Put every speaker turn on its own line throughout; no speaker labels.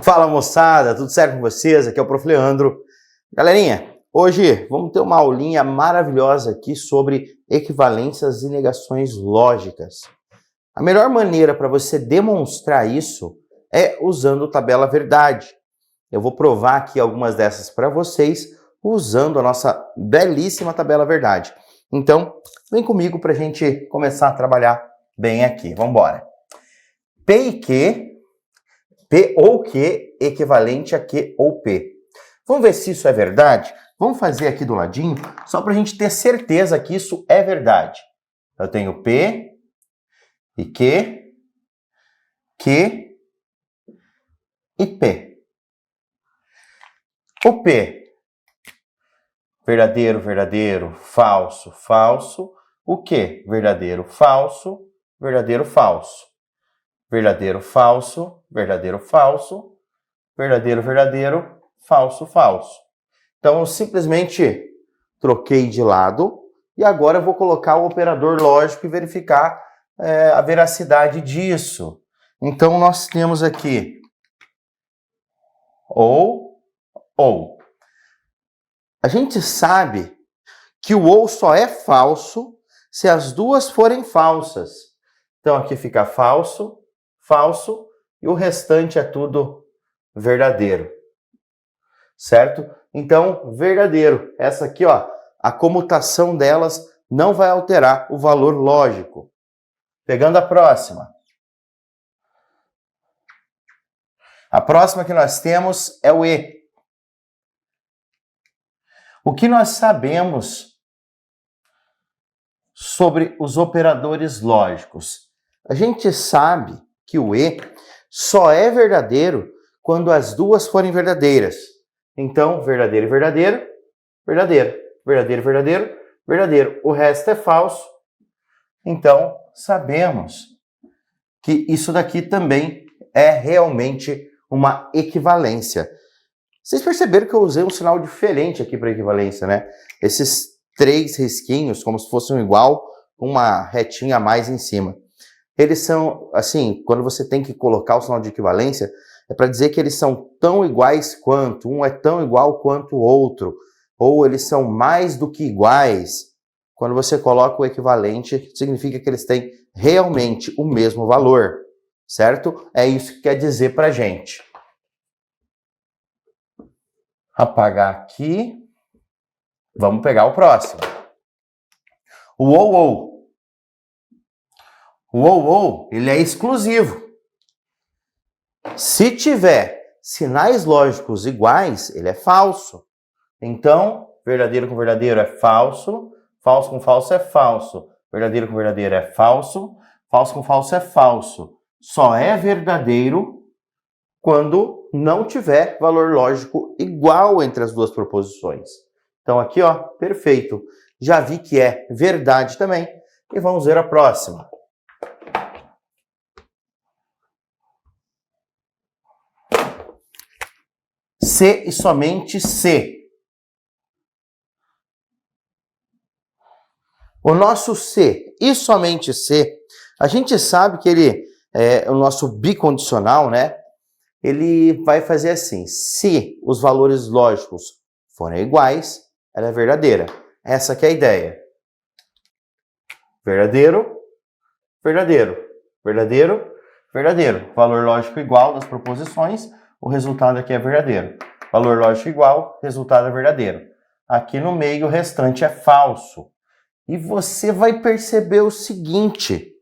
Fala moçada, tudo certo com vocês? Aqui é o Prof. Leandro. Galerinha, hoje vamos ter uma aulinha maravilhosa aqui sobre equivalências e negações lógicas. A melhor maneira para você demonstrar isso é usando tabela verdade. Eu vou provar aqui algumas dessas para vocês usando a nossa belíssima tabela verdade. Então, vem comigo para a gente começar a trabalhar bem aqui. Vamos embora. P e Q. P ou Q equivalente a Q ou P. Vamos ver se isso é verdade? Vamos fazer aqui do ladinho, só para a gente ter certeza que isso é verdade. Eu tenho P e Q e P. O P, verdadeiro, verdadeiro, falso, falso. O Q, verdadeiro, falso, verdadeiro, falso. Verdadeiro, falso, verdadeiro, falso, verdadeiro, verdadeiro, falso, falso. Então, eu simplesmente troquei de lado e agora eu vou colocar o operador lógico e verificar a veracidade disso. Então, nós temos aqui ou. A gente sabe que o ou só é falso se as duas forem falsas. Então, aqui fica falso, falso, e o restante é tudo verdadeiro, certo? Então, verdadeiro. Essa aqui, ó, a comutação delas não vai alterar o valor lógico. Pegando a próxima. A próxima que nós temos é o E. O que nós sabemos sobre os operadores lógicos? A gente sabe que o E só é verdadeiro quando as duas forem verdadeiras. Então, verdadeiro e verdadeiro, verdadeiro. Verdadeiro, verdadeiro, verdadeiro. O resto é falso. Então, sabemos que isso daqui também é realmente uma equivalência. Vocês perceberam que eu usei um sinal diferente aqui para equivalência, né? Esses 3 risquinhos, como se fossem igual, uma retinha a mais em cima. Eles são, assim, quando você tem que colocar o sinal de equivalência, é para dizer que eles são tão iguais quanto, um é tão igual quanto o outro, ou eles são mais do que iguais. Quando você coloca o equivalente, significa que eles têm realmente o mesmo valor, certo? É isso que quer dizer para a gente. Apagar aqui. Vamos pegar o próximo. O ou. O ou, ele é exclusivo. Se tiver sinais lógicos iguais, ele é falso. Então, verdadeiro com verdadeiro é falso, falso com falso é falso, verdadeiro com verdadeiro é falso, falso com falso é falso. Só é verdadeiro quando não tiver valor lógico igual entre as duas proposições. Então aqui, ó, perfeito. Já vi que é verdade também. E vamos ver a próxima. C e somente C. O nosso C e somente C, a gente sabe que ele é o nosso bicondicional, né? Ele vai fazer assim: se os valores lógicos forem iguais, ela é verdadeira. Essa que é a ideia. Verdadeiro, verdadeiro, verdadeiro, verdadeiro. Valor lógico igual das proposições, o resultado aqui é verdadeiro. Valor lógico igual, resultado é verdadeiro. Aqui no meio, o restante é falso. E você vai perceber o seguinte: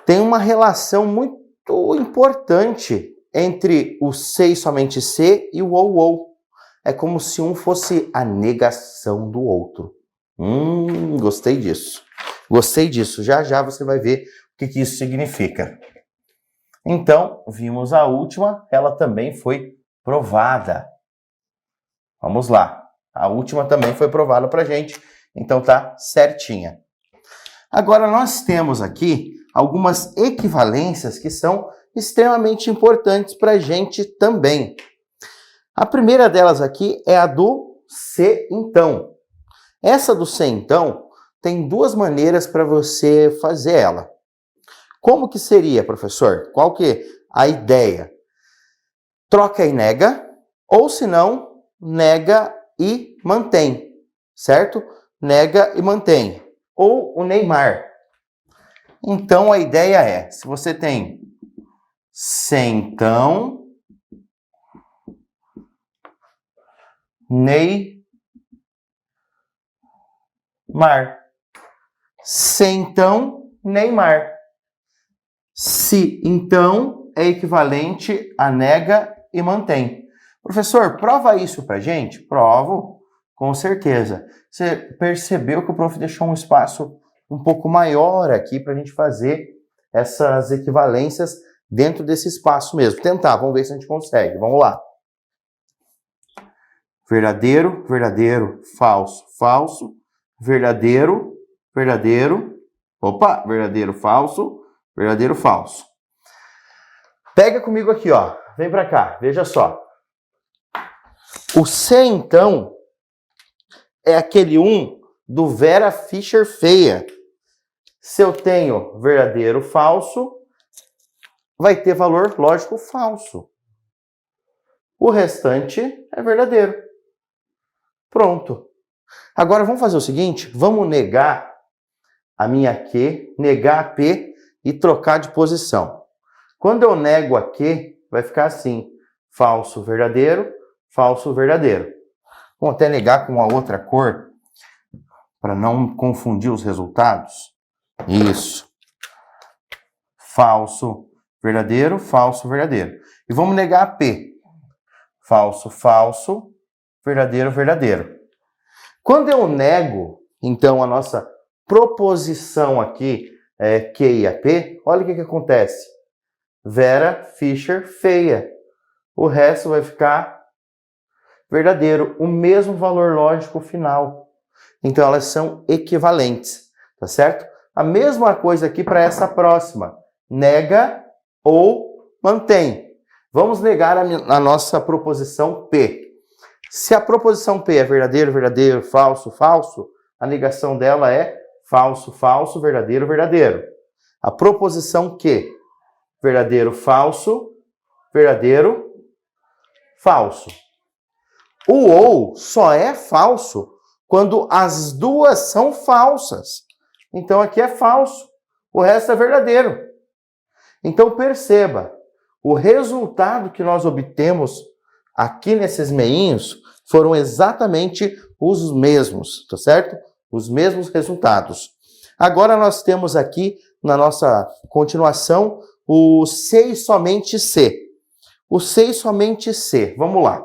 tem uma relação muito importante entre o C e somente C e o ou. É como se um fosse a negação do outro. Gostei disso. Gostei disso. Já já você vai ver o que isso significa. Então, vimos a última. Ela também foi provada. Vamos lá. A última também foi provada pra gente. Então tá certinha. Agora nós temos aqui algumas equivalências que são extremamente importantes para a gente também. A primeira delas aqui é a do C então. Essa do C então tem duas maneiras para você fazer ela. Como que seria, professor? Qual que é a ideia? troca e nega, ou se não, nega e mantém, certo? Nega e mantém. Ou o Neymar. Então, a ideia é, se você tem centão, Neymar. Centão, Neymar. Se então é equivalente a nega e mantém. Professor, prova isso pra gente? Provo, com certeza. Você percebeu que o prof deixou um espaço um pouco maior aqui para a gente fazer essas equivalências dentro desse espaço mesmo. Tentar, vamos ver se a gente consegue. Vamos lá. Verdadeiro, verdadeiro, falso, falso, verdadeiro, verdadeiro, opa, verdadeiro, falso, verdadeiro, falso. Pega comigo aqui, ó. Vem pra cá, veja só. O C, então, é aquele 1 do Vera Fischer feia. Se eu tenho verdadeiro, falso, vai ter valor lógico falso. O restante é verdadeiro. Pronto. Agora vamos fazer o seguinte, vamos negar a minha Q, negar a P e trocar de posição. Quando eu nego a Q, vai ficar assim, falso, verdadeiro, falso, verdadeiro. Vamos até negar com a outra cor, para não confundir os resultados. Isso. Falso, verdadeiro, falso, verdadeiro. E vamos negar a P. Falso, falso, verdadeiro, verdadeiro. Quando eu nego, então, a nossa proposição aqui, Q e a P, olha o que acontece. Vera Fischer feia. O resto vai ficar verdadeiro, o mesmo valor lógico final. Então, elas são equivalentes, tá certo? A mesma coisa aqui para essa próxima. Nega ou mantém. Vamos negar a nossa proposição P. Se a proposição P é verdadeiro, verdadeiro, falso, falso, a negação dela é falso, falso, verdadeiro, verdadeiro. A proposição Q, verdadeiro, falso, verdadeiro, falso. O ou só é falso quando as duas são falsas. Então aqui é falso, o resto é verdadeiro. Então perceba, o resultado que nós obtemos aqui nesses meinhos foram exatamente os mesmos, tá certo? Os mesmos resultados. Agora nós temos aqui, na nossa continuação, o C e somente C. O C e somente C, vamos lá.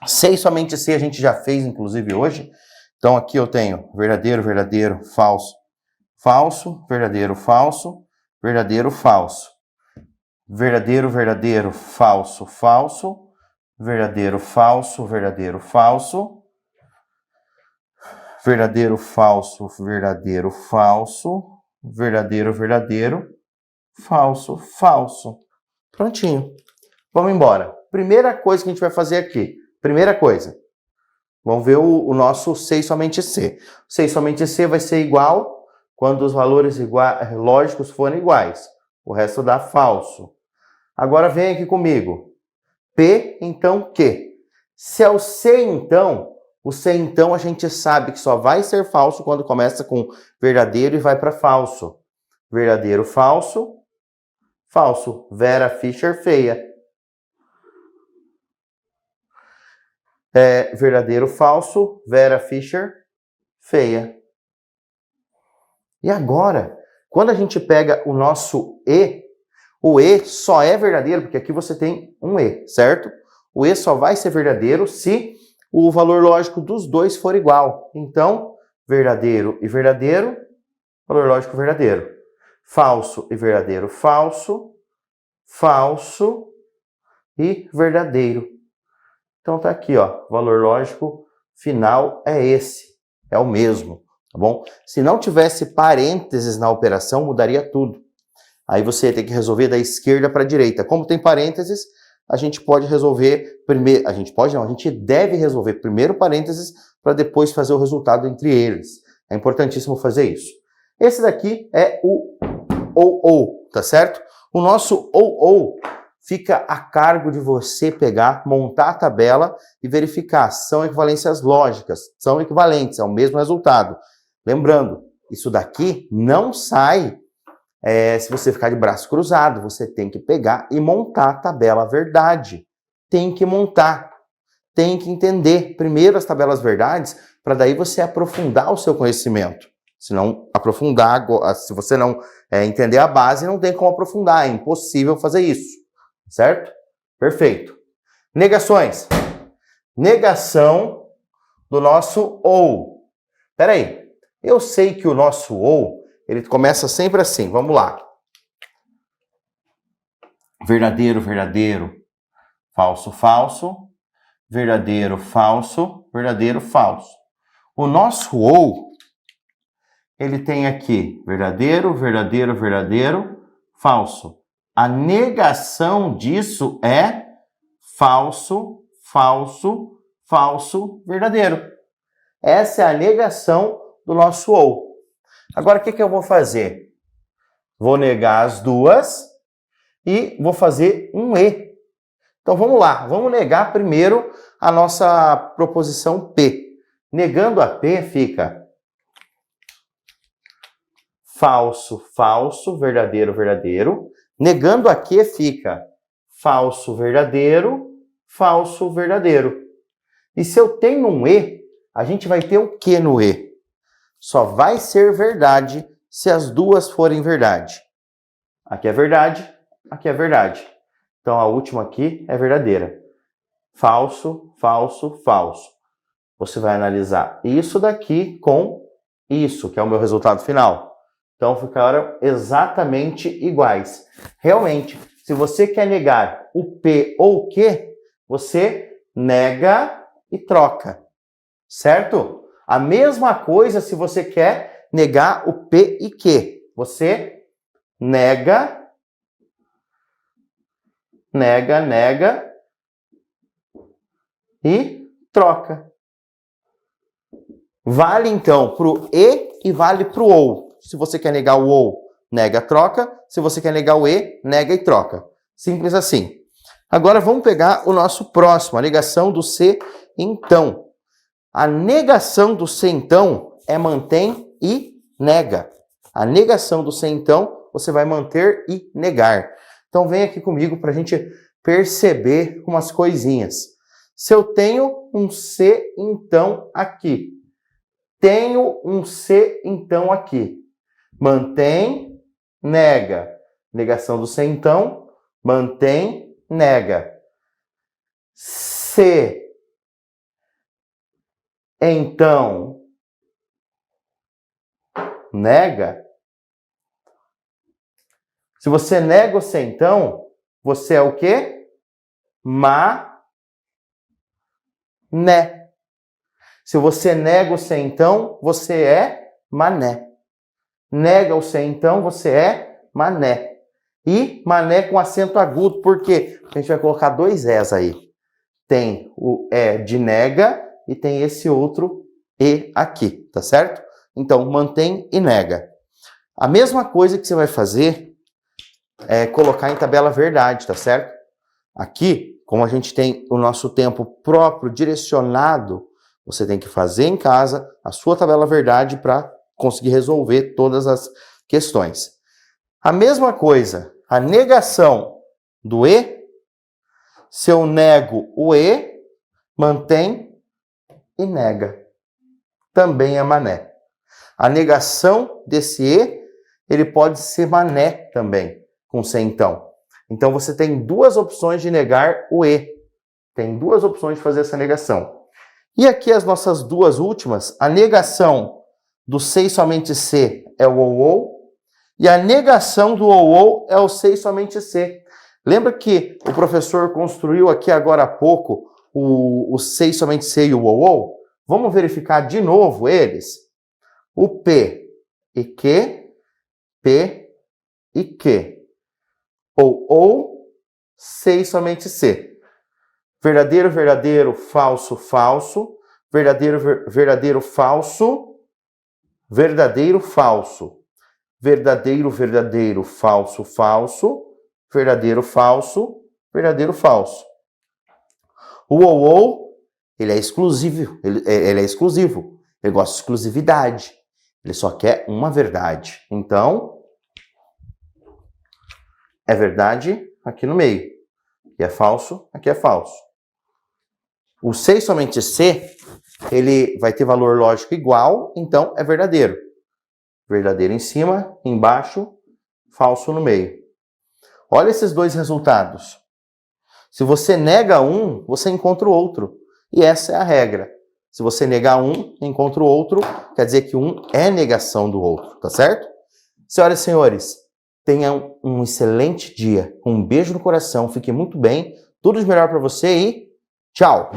C e somente C a gente já fez, inclusive, hoje. Então aqui eu tenho verdadeiro, verdadeiro, falso, falso, verdadeiro, falso, verdadeiro, falso. Verdadeiro, verdadeiro, falso, falso, verdadeiro, falso, verdadeiro, falso, verdadeiro, falso, verdadeiro, falso, verdadeiro, verdadeiro, falso, falso. Prontinho. Vamos embora. Primeira coisa que a gente vai fazer aqui. Primeira coisa. Vamos ver o nosso C e somente C. C e somente C vai ser igual quando os valores lógicos forem iguais. O resto dá falso. Agora vem aqui comigo. P, então, Q. Se é o C, então, o C, então, a gente sabe que só vai ser falso quando começa com verdadeiro e vai para falso. Verdadeiro, falso, falso. Vera Fischer feia. Verdadeiro, falso, Vera Fischer feia. E agora, quando a gente pega o nosso E, o E só é verdadeiro, porque aqui você tem um E, certo? O E só vai ser verdadeiro se o valor lógico dos dois for igual. Então, verdadeiro e verdadeiro, valor lógico verdadeiro. Falso e verdadeiro, falso, falso e verdadeiro. Então tá aqui, ó, valor lógico final é esse, é o mesmo, tá bom? Se não tivesse parênteses na operação, mudaria tudo. Aí você tem que resolver da esquerda para a direita. Como tem parênteses, a gente pode resolver primeiro, a gente deve resolver primeiro parênteses para depois fazer o resultado entre eles. É importantíssimo fazer isso. Esse daqui é o ou, tá certo? O nosso ou fica a cargo de você pegar, montar a tabela e verificar. São equivalências lógicas, são equivalentes, é o mesmo resultado. Lembrando, isso daqui não sai se você ficar de braço cruzado. Você tem que pegar e montar a tabela verdade. Tem que montar, tem que entender primeiro as tabelas verdades, para daí você aprofundar o seu conhecimento. Se não aprofundar, se você não entender a base, não tem como aprofundar, é impossível fazer isso, certo? Perfeito. Negações. Negação do nosso ou. Peraí, eu sei que o nosso ou, ele começa sempre assim, vamos lá. Verdadeiro, verdadeiro, falso, falso, verdadeiro, falso, verdadeiro, falso. O nosso ou, ele tem aqui verdadeiro, verdadeiro, verdadeiro, falso. A negação disso é falso, falso, falso, verdadeiro. Essa é a negação do nosso ou. Agora, o que eu vou fazer? Vou negar as duas e vou fazer um e. Então, vamos lá. Vamos negar primeiro a nossa proposição P. Negando a P, fica falso, falso, verdadeiro, verdadeiro. Negando a Q, fica falso, verdadeiro, falso, verdadeiro. E se eu tenho um e, a gente vai ter o que no e? Só vai ser verdade se as duas forem verdade. Aqui é verdade, aqui é verdade. Então, a última aqui é verdadeira. Falso, falso, falso. Você vai analisar isso daqui com isso, que é o meu resultado final. Então, ficaram exatamente iguais. Realmente, se você quer negar o P ou o Q, você nega e troca. Certo? A mesma coisa se você quer negar o P e Q. Você nega, e troca. Vale, então, para o e vale para o ou. Se você quer negar o ou, nega, troca. Se você quer negar o e, nega e troca. Simples assim. Agora vamos pegar o nosso próximo, a negação do se, então. A negação do se, então, é mantém e nega. A negação do se, então, você vai manter e negar. Então, vem aqui comigo para a gente perceber umas coisinhas. Se eu tenho um se, então, aqui. Tenho um se, então, aqui. Mantém, nega. Negação do se, então, mantém, nega. Se, então, nega. Se você nega o se, então, você é o quê? Mané. Se você nega o se, então, você é mané. Nega o se, então, você é mané. E mané com acento agudo, por quê? A gente vai colocar dois es aí. Tem o é de nega e tem esse outro e aqui, tá certo? Então, mantém e nega. A mesma coisa que você vai fazer é colocar em tabela verdade, tá certo? Aqui, como a gente tem o nosso tempo próprio direcionado, você tem que fazer em casa a sua tabela verdade para conseguir resolver todas as questões. A mesma coisa, a negação do e, se eu nego o e, mantém e nega. Também é mané. A negação desse e, ele pode ser mané também, com se então. Então você tem duas opções de negar o e. Tem duas opções de fazer essa negação. E aqui as nossas duas últimas, a negação do se e somente se é o ou, e a negação do ou é o se e somente se. Lembra que o professor construiu aqui agora há pouco o se e somente se e o ou? Vamos verificar de novo eles? O P e Q, P e Q. Ou, se e somente se. Verdadeiro, verdadeiro, falso, falso. Verdadeiro, verdadeiro, falso. Verdadeiro, falso. Verdadeiro, verdadeiro, falso, falso. Verdadeiro, falso. verdadeiro, falso. O ou, ele é exclusivo, ele é exclusivo, ele gosta de exclusividade, ele só quer uma verdade. Então, é verdade aqui no meio. Aqui é falso, aqui é falso. O C e somente C, ele vai ter valor lógico igual, então é verdadeiro. Verdadeiro em cima, embaixo, falso no meio. Olha esses dois resultados. Se você nega um, você encontra o outro. E essa é a regra. Se você negar um, encontra o outro, quer dizer que um é negação do outro, tá certo? Senhoras e senhores, tenham um excelente dia. Um beijo no coração, fique muito bem, tudo de melhor para você e tchau!